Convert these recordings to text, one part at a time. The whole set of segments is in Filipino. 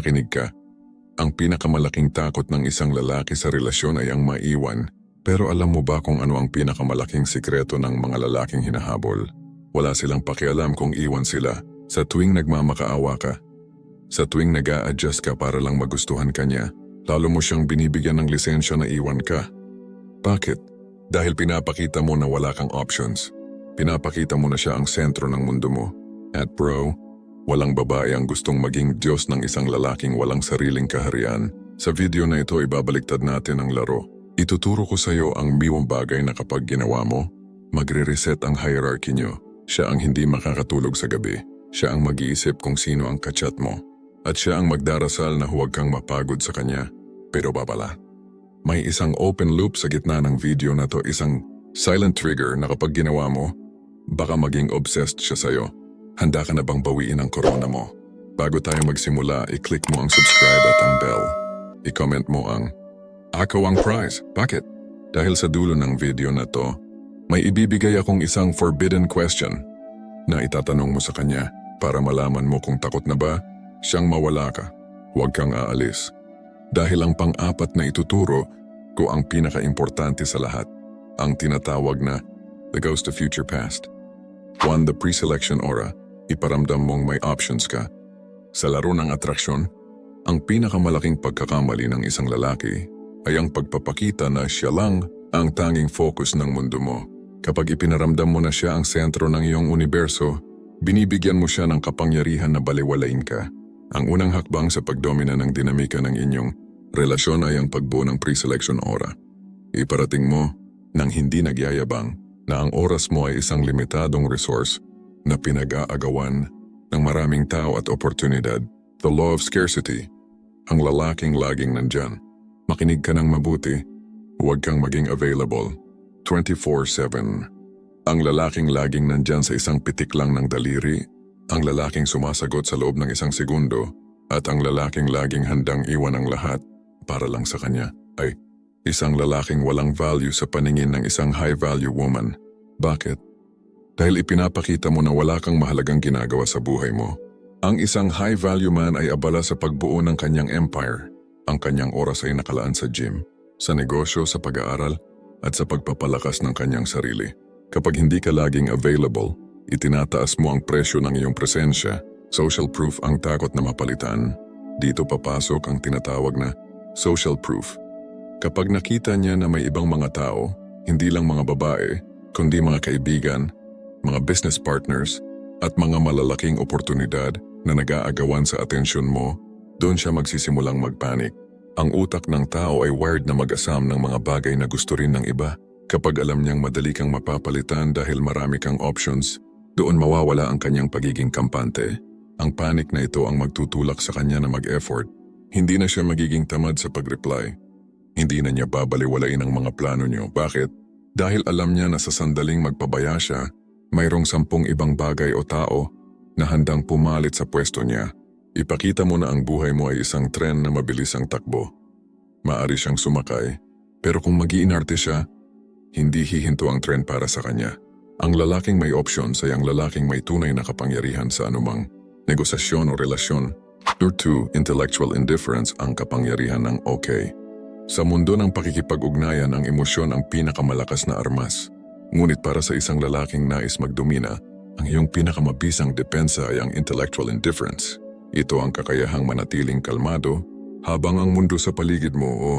Makinig ka. Ang pinakamalaking takot ng isang lalaki sa relasyon ay ang maiwan. Pero alam mo ba kung ano ang pinakamalaking sikreto ng mga lalaking hinahabol? Wala silang pakialam kung iwan sila. Sa tuwing nagmamakaawa ka, sa tuwing nag-a-adjust ka para lang magustuhan ka niya, lalo mo siyang binibigyan ng lisensya na iwan ka. Bakit? Dahil pinapakita mo na wala kang options. Pinapakita mo na siya ang sentro ng mundo mo. At bro, walang babae ang gustong maging Diyos ng isang lalaking walang sariling kaharian. Sa video na ito, ibabaliktad natin ang laro. Ituturo ko sa iyo ang miwang bagay na kapag ginawa mo, magre-reset ang hierarchy niyo. Siya ang hindi makakatulog sa gabi. Siya ang mag-iisip kung sino ang kachat mo. At siya ang magdarasal na huwag kang mapagod sa kanya. Pero babala. May isang open loop sa gitna ng video na to, isang silent trigger na kapag ginawa mo, baka maging obsessed siya sa'yo. Handa ka na bang bawiin ang corona mo? Bago tayo magsimula, i-click mo ang subscribe at ang bell. I-comment mo ang "Ako ang prize." Bakit? Dahil sa dulo ng video na to, may ibibigay akong isang forbidden question na itatanong mo sa kanya para malaman mo kung takot na ba siyang mawala ka. Huwag kang aalis. Dahil ang pang-apat na ituturo ko ang pinaka-importante sa lahat, ang tinatawag na the ghost of future past. 1. The pre-selection aura. Iparamdam mong may options ka. Sa laro ng atraksyon, ang pinakamalaking pagkakamali ng isang lalaki ay ang pagpapakita na siya lang ang tanging focus ng mundo mo. Kapag ipinaramdam mo na siya ang sentro ng iyong universo, binibigyan mo siya ng kapangyarihan na baliwalain ka. Ang unang hakbang sa pagdomina ng dinamika ng inyong relasyon ay ang pagbuo ng pre-selection aura. Iparating mo nang hindi nagyayabang na ang oras mo ay isang limitadong resource na pinag-aagawan ng maraming tao at oportunidad. The law of scarcity. Ang lalaking laging nandyan. Makinig ka ng mabuti, huwag kang maging available 24/7. Ang lalaking laging nandyan sa isang pitik lang ng daliri, ang lalaking sumasagot sa loob ng isang segundo, at ang lalaking laging handang iwan ang lahat para lang sa kanya, ay isang lalaking walang value sa paningin ng isang high-value woman. Bakit? Dahil ipinapakita mo na wala kang mahalagang ginagawa sa buhay mo. Ang isang high-value man ay abala sa pagbuo ng kanyang empire. Ang kanyang oras ay nakalaan sa gym, sa negosyo, sa pag-aaral, at sa pagpapalakas ng kanyang sarili. Kapag hindi ka laging available, itinataas mo ang presyo ng iyong presensya. Social proof ang takot na mapalitan. Dito papasok ang tinatawag na social proof. Kapag nakita niya na may ibang mga tao, hindi lang mga babae, kundi mga kaibigan, mga business partners, at mga malalaking oportunidad na nag-aagawan sa atensyon mo, doon siya magsisimulang magpanik. Ang utak ng tao ay wired na mag-asam ng mga bagay na gusto rin ng iba. Kapag alam niyang madali kang mapapalitan dahil marami kang options, doon mawawala ang kanyang pagiging kampante. Ang panic na ito ang magtutulak sa kanya na mag-effort. Hindi na siya magiging tamad sa pag-reply. Hindi na niya babaliwalain ang mga plano niyo. Bakit? Dahil alam niya na sa sandaling magpabaya siya, mayroong 10 ibang bagay o tao na handang pumalit sa pwesto niya. Ipakita mo na ang buhay mo ay isang tren na mabilis ang takbo. Maari siyang sumakay, pero kung mag-iinarte siya, hindi hihinto ang tren para sa kanya. Ang lalaking may options ay ang lalaking may tunay na kapangyarihan sa anumang negosasyon o relasyon. Number 2, intellectual indifference, ang kapangyarihan ng okay. Sa mundo ng pakikipag-ugnayan, ang emosyon ang pinakamalakas na armas. Ngunit para sa isang lalaking nais magdomina, ang iyong pinakamabisang depensa ay ang intellectual indifference. Ito ang kakayahang manatiling kalmado habang ang mundo sa paligid mo o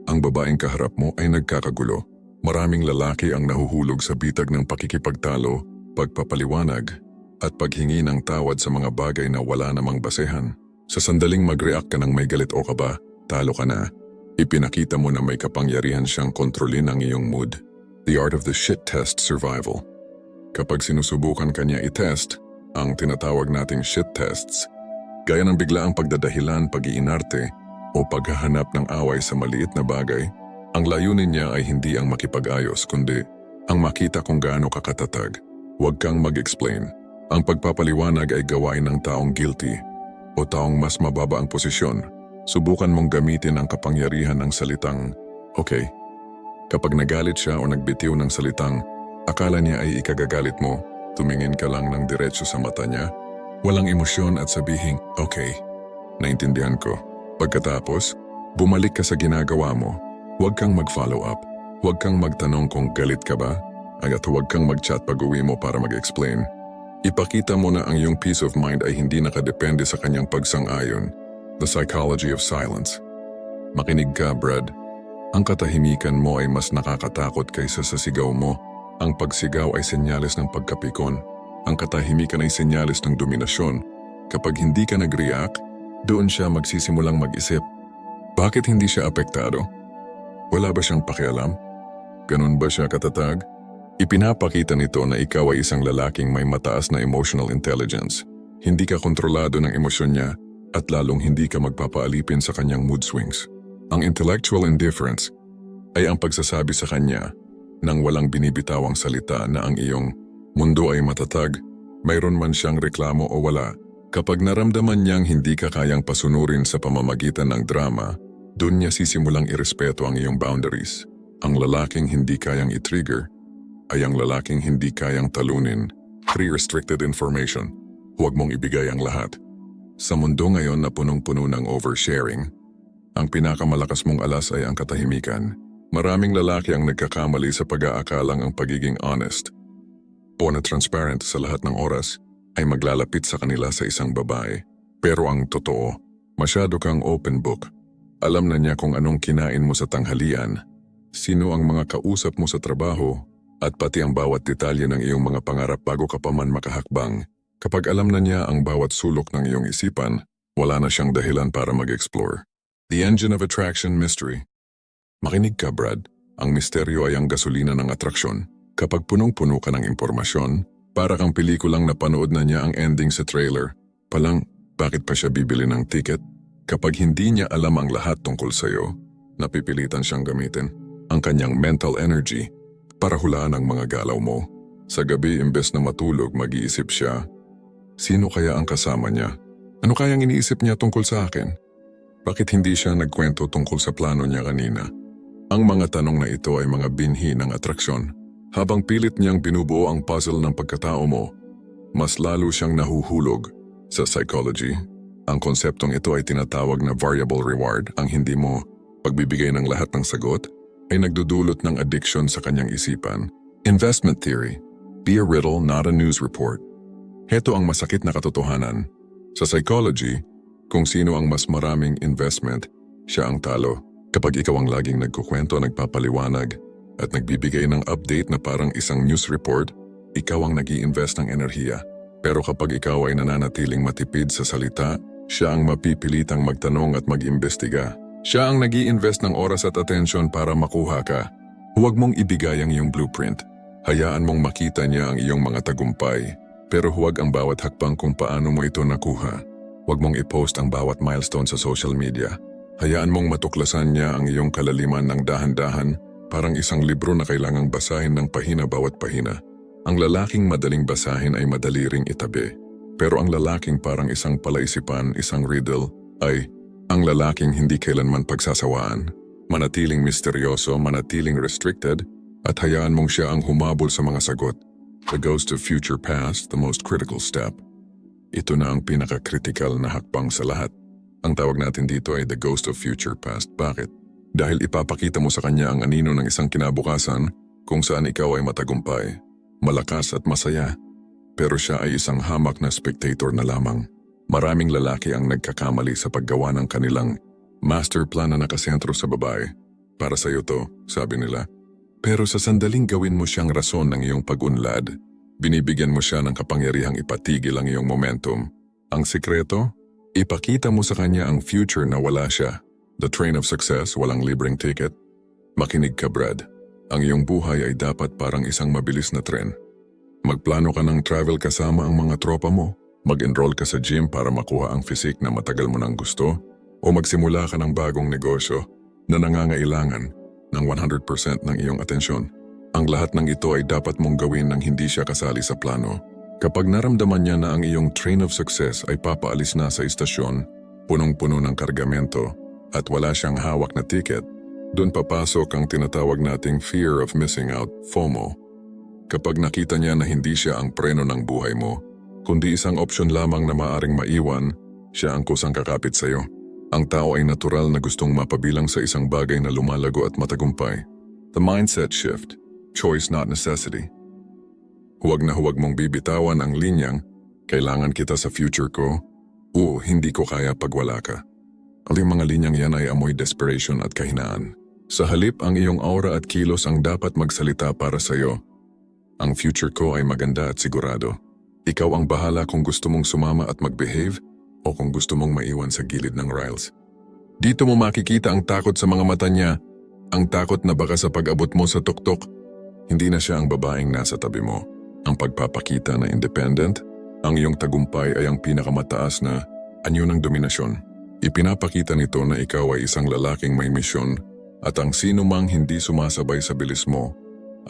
ang babaeng kaharap mo ay nagkakagulo. Maraming lalaki ang nahuhulog sa bitag ng pakikipagtalo, pagpapaliwanag, at paghingi ng tawad sa mga bagay na wala namang basehan. Sa sandaling mag-react ka ng may galit o kaba, talo ka na. Ipinakita mo na may kapangyarihan siyang kontrolin ang iyong mood. The art of the shit test survival. Kapag sinusubukan ka niya i-test, ang tinatawag nating shit tests, gaya ng biglaang pagdadahilan, pag-iinarte, o paghahanap ng away sa maliit na bagay, ang layunin niya ay hindi ang makipag-ayos, kundi ang makita kung gaano ka katatag. Huwag kang mag-explain. Ang pagpapaliwanag ay gawain ng taong guilty o taong mas mababa ang posisyon. Subukan mong gamitin ang kapangyarihan ng salitang, okay. Kapag nagalit siya o nagbitiw ng salitang, akala niya ay ikagagalit mo, tumingin ka lang ng diretso sa mata niya, walang emosyon at sabihing, okay. Naintindihan ko. Pagkatapos, bumalik ka sa ginagawa mo. Huwag kang mag-follow up. Huwag kang magtanong kung galit ka ba, at huwag kang mag-chat pag-uwi mo para mag-explain. Ipakita mo na ang iyong peace of mind ay hindi nakadepende sa kanyang pagsang-ayon. The psychology of silence. Makinig ka, Brad. Ang katahimikan mo ay mas nakakatakot kaysa sa sigaw mo. Ang pagsigaw ay senyales ng pagkapikon. Ang katahimikan ay senyales ng dominasyon. Kapag hindi ka nag-react, doon siya magsisimulang mag-isip. Bakit hindi siya apektado? Wala ba siyang pakialam? Ganun ba siya katatag? Ipinapakita nito na ikaw ay isang lalaking may mataas na emotional intelligence. Hindi ka kontrolado ng emosyon niya at lalong hindi ka magpapaalipin sa kanyang mood swings. Ang intellectual indifference ay ang pagsasabi sa kanya nang walang binibitawang salita na ang iyong mundo ay matatag, mayroon man siyang reklamo o wala. Kapag naramdaman niyang hindi ka kayang pasunurin sa pamamagitan ng drama, doon niya sisimulang irespeto ang iyong boundaries. Ang lalaking hindi kayang i-trigger ay ang lalaking hindi kayang talunin. Free restricted information. Huwag mong ibigay ang lahat. Sa mundo ngayon na punong-puno ng oversharing, ang pinakamalakas mong alas ay ang katahimikan. Maraming lalaki ang nagkakamali sa pag-aakalang ang pagiging honest o na transparent sa lahat ng oras ay maglalapit sa kanila sa isang babae. Pero ang totoo, masyado kang open book. Alam na niya kung anong kinain mo sa tanghalian, sino ang mga kausap mo sa trabaho, at pati ang bawat detalye ng iyong mga pangarap bago ka pa man makahakbang. Kapag alam na niya ang bawat sulok ng iyong isipan, wala na siyang dahilan para mag-explore. The engine of attraction mystery. Makinig ka, Brad. Ang misteryo ay ang gasolina ng atraksyon. Kapag punong-puno ka ng impormasyon, para kang pelikulang napanood na niya ang ending sa trailer. Palang, bakit pa siya bibili ng ticket? Kapag hindi niya alam ang lahat tungkol sa'yo, napipilitan siyang gamitin ang kanyang mental energy para hulaan ang mga galaw mo. Sa gabi, imbes na matulog, mag-iisip siya, sino kaya ang kasama niya? Ano kayang iniisip niya tungkol sa akin? Bakit hindi siya nagkwento tungkol sa plano niya kanina? Ang mga tanong na ito ay mga binhi ng atraksyon. Habang pilit niyang binubuo ang puzzle ng pagkatao mo, mas lalo siyang nahuhulog. Sa psychology, ang konseptong ito ay tinatawag na variable reward. Ang hindi mo pagbibigay ng lahat ng sagot ay nagdudulot ng addiction sa kanyang isipan. Investment theory. Be a riddle, not a news report. Heto ang masakit na katotohanan. Sa psychology, kung sino ang mas maraming investment, siya ang talo. Kapag ikaw ang laging nagkukwento, nagpapaliwanag, at nagbibigay ng update na parang isang news report, ikaw ang nag-i-invest ng enerhiya. Pero kapag ikaw ay nananatiling matipid sa salita, siya ang mapipilitang magtanong at mag-imbestiga. Siya ang nag-i-invest ng oras at atensyon para makuha ka. Huwag mong ibigay ang iyong blueprint. Hayaan mong makita niya ang iyong mga tagumpay, pero huwag ang bawat hakbang kung paano mo ito nakuha. Huwag mong i-post ang bawat milestone sa social media. Hayaan mong matuklasan niya ang iyong kalaliman ng dahan-dahan, parang isang libro na kailangang basahin ng pahina bawat pahina. Ang lalaking madaling basahin ay madali ring itabi. Pero ang lalaking parang isang palaisipan, isang riddle, ay ang lalaking hindi kailanman pagsasawaan. Manatiling misteryoso, manatiling restricted, at hayaan mong siya ang humabol sa mga sagot. The ghost of future past, the most critical step. Ito na ang pinaka-critical na hakbang sa lahat. Ang tawag natin dito ay the ghost of future past. Bakit? Dahil ipapakita mo sa kanya ang anino ng isang kinabukasan kung saan ikaw ay matagumpay, malakas at masaya. Pero siya ay isang hamak na spectator na lamang. Maraming lalaki ang nagkakamali sa paggawa ng kanilang master plan na nakasentro sa babae. Para sa iyo to, sabi nila. Pero sa sandaling gawin mo siyang rason ng iyong pag-unlad, binibigyan mo siya ng kapangyarihang ipatigil ang iyong momentum. Ang sikreto? Ipakita mo sa kanya ang future na wala siya. The train of success, walang libreng ticket. Makinig ka, Brad. Ang iyong buhay ay dapat parang isang mabilis na tren. Magplano ka ng travel kasama ang mga tropa mo. Mag-enroll ka sa gym para makuha ang physique na matagal mo nang gusto. O magsimula ka ng bagong negosyo na nangangailangan ng 100% ng iyong atensyon. Ang lahat ng ito ay dapat mong gawin nang hindi siya kasali sa plano. Kapag naramdaman niya na ang iyong train of success ay papaalis na sa istasyon, punong-puno ng kargamento, at wala siyang hawak na ticket, doon papasok ang tinatawag nating fear of missing out, FOMO. Kapag nakita niya na hindi siya ang preno ng buhay mo, kundi isang opsyon lamang na maaring maiwan, Siya ang kusang kakapit sa'yo. Ang tao ay natural na gustong mapabilang sa isang bagay na lumalago at matagumpay. The mindset shift. Choice not necessity. Huwag na huwag mong bibitawan ang linyang, kailangan kita sa future ko, o hindi ko kaya pag wala ka. Ang mga linyang yan ay amoy desperation at kahinaan. Sa halip, ang iyong aura at kilos ang dapat magsalita para sa'yo. Ang future ko ay maganda at sigurado. Ikaw ang bahala kung gusto mong sumama at mag-behave o kung gusto mong maiwan sa gilid ng rails. Dito mo makikita ang takot sa mga mata niya, ang takot na baka sa pag-abot mo sa tuktok, hindi na siya ang babaeng nasa tabi mo. Ang pagpapakita na independent, ang iyong tagumpay ay ang pinakamataas na anyo ng dominasyon. Ipinapakita nito na ikaw ay isang lalaking may misyon at ang sino mang hindi sumasabay sa bilis mo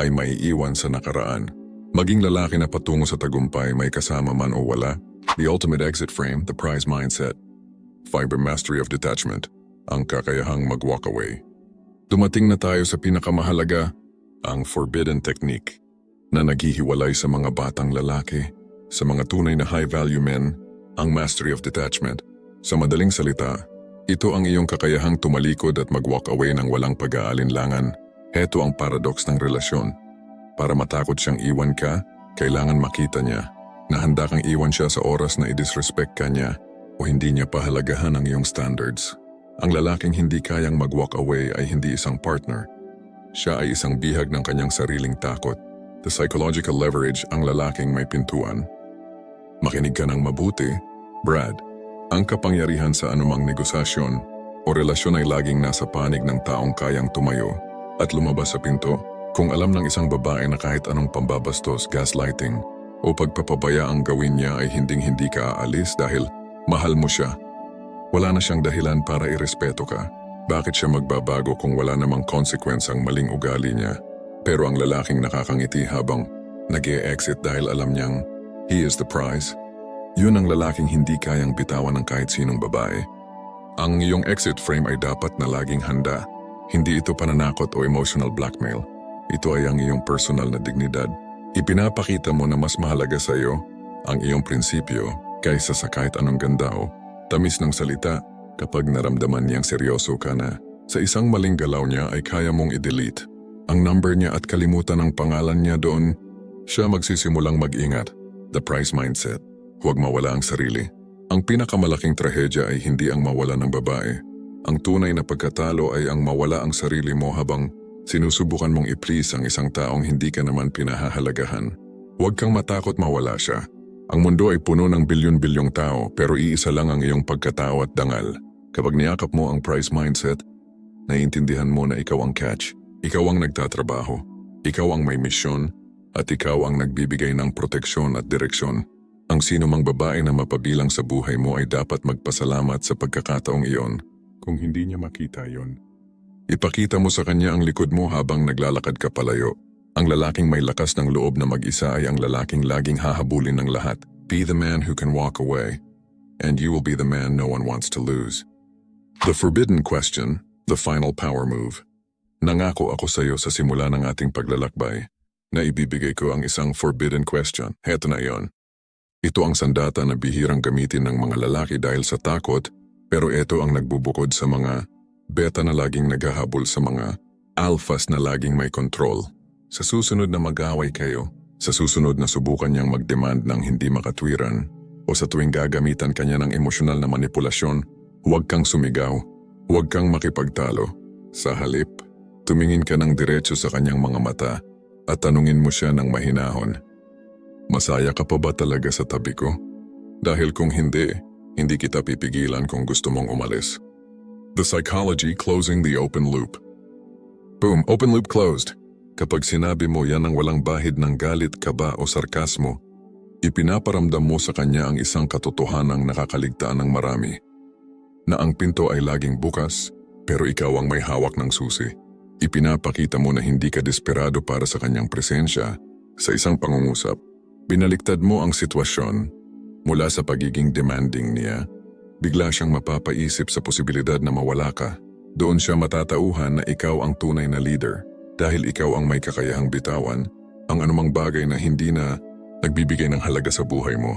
ay maiiwan sa nakaraan. Maging lalaki na patungo sa tagumpay may kasama man o wala, the ultimate exit frame, the prize mindset, fiber mastery of detachment, ang kakayahang mag-walk away. Dumating na tayo sa pinakamahalaga, ang forbidden technique, na naghihiwalay sa mga batang lalaki, sa mga tunay na high-value men, ang mastery of detachment. Sa madaling salita, ito ang iyong kakayahang tumalikod at mag-walk away ng walang pag-aalinlangan. Heto ang paradox ng relasyon. Para matakot siyang iwan ka, kailangan makita niya na handa kang iwan siya sa oras na i-disrespect ka niya o hindi niya pahalagahan ang iyong standards. Ang lalaking hindi kayang mag-walk away ay hindi isang partner. Siya ay isang bihag ng kanyang sariling takot. The psychological leverage ang lalaking may pintuan. Makinig ka ng mabuti, Brad. Ang kapangyarihan sa anumang negosasyon o relasyon ay laging nasa panig ng taong kayang tumayo at lumabas sa pinto. Kung alam ng isang babae na kahit anong pambabastos, gaslighting o pagpapabaya ang gawin niya ay hinding-hindi ka aalis dahil mahal mo siya. Wala na siyang dahilan para irespeto ka. Bakit siya magbabago kung wala namang consequence ang maling ugali niya? Pero ang lalaking nakakangiti habang nag-e-exit dahil alam niyang he is the prize. Yun ang lalaking hindi kayang bitawan ng kahit sinong babae. Ang iyong exit frame ay dapat na laging handa. Hindi ito pananakot o emotional blackmail. Ito ay ang iyong personal na dignidad. Ipinapakita mo na mas mahalaga sa iyo ang iyong prinsipyo kaysa sa kahit anong ganda o tamis ng salita kapag naramdaman niyang seryoso ka na. Sa isang maling galaw niya ay kaya mong i-delete ang number niya at kalimutan ang pangalan niya doon. Siya magsisimulang mag-ingat. The prize mindset. Huwag mawala ang sarili. Ang pinakamalaking trahedya ay hindi ang mawala ng babae. Ang tunay na pagkatalo ay ang mawala ang sarili mo habang sinusubukan mong i-please ang isang taong hindi ka naman pinahahalagahan. Huwag kang matakot mawala siya. Ang mundo ay puno ng bilyon-bilyong tao pero iisa lang ang iyong pagkatao at dangal. Kapag niyakap mo ang prize mindset, naiintindihan mo na ikaw ang catch. Ikaw ang nagtatrabaho. Ikaw ang may misyon at ikaw ang nagbibigay ng proteksyon at direksyon. Ang sino mang babae na mapabilang sa buhay mo ay dapat magpasalamat sa pagkakataong iyon. Kung hindi niya makita yon, ipakita mo sa kanya ang likod mo habang naglalakad ka palayo. Ang lalaking may lakas ng loob na mag-isa ay ang lalaking laging hahabulin ng lahat. Be the man who can walk away, and you will be the man no one wants to lose. The forbidden question, the final power move. Nangako ako sa iyo sa simula ng ating paglalakbay na ibibigay ko ang isang forbidden question. Heto na yon. Ito ang sandata na bihirang gamitin ng mga lalaki dahil sa takot, pero ito ang nagbubukod sa mga beta na laging naghahabol sa mga alphas na laging may control. Sa susunod na mag-away kayo, sa susunod na subukan niyang mag-demand ng hindi makatwiran, o sa tuwing gagamitan kanya ng emosyonal na manipulasyon, huwag kang sumigaw, huwag kang makipagtalo. Sa halip, tumingin ka ng diretso sa kanyang mga mata at tanungin mo siya ng mahinahon. Masaya ka pa ba talaga sa tabi ko? Dahil kung hindi, hindi kita pipigilan kung gusto mong umalis. The psychology closing the open loop. Boom, open loop closed. Kapag sinabi mo yan ang walang bahid ng galit, kaba o sarkasmo, ipinaparamdam mo sa kanya ang isang katotohanang nakakaligtaan ng marami. Na ang pinto ay laging bukas, pero ikaw ang may hawak ng susi. Ipinapakita mo na hindi ka desperado para sa kanyang presensya. Sa isang pangungusap, binaliktad mo ang sitwasyon. Mula sa pagiging demanding niya, bigla siyang mapapaisip sa posibilidad na mawala ka. Doon siya matatauhan na ikaw ang tunay na leader. Dahil ikaw ang may kakayahang bitawan, ang anumang bagay na hindi na nagbibigay ng halaga sa buhay mo.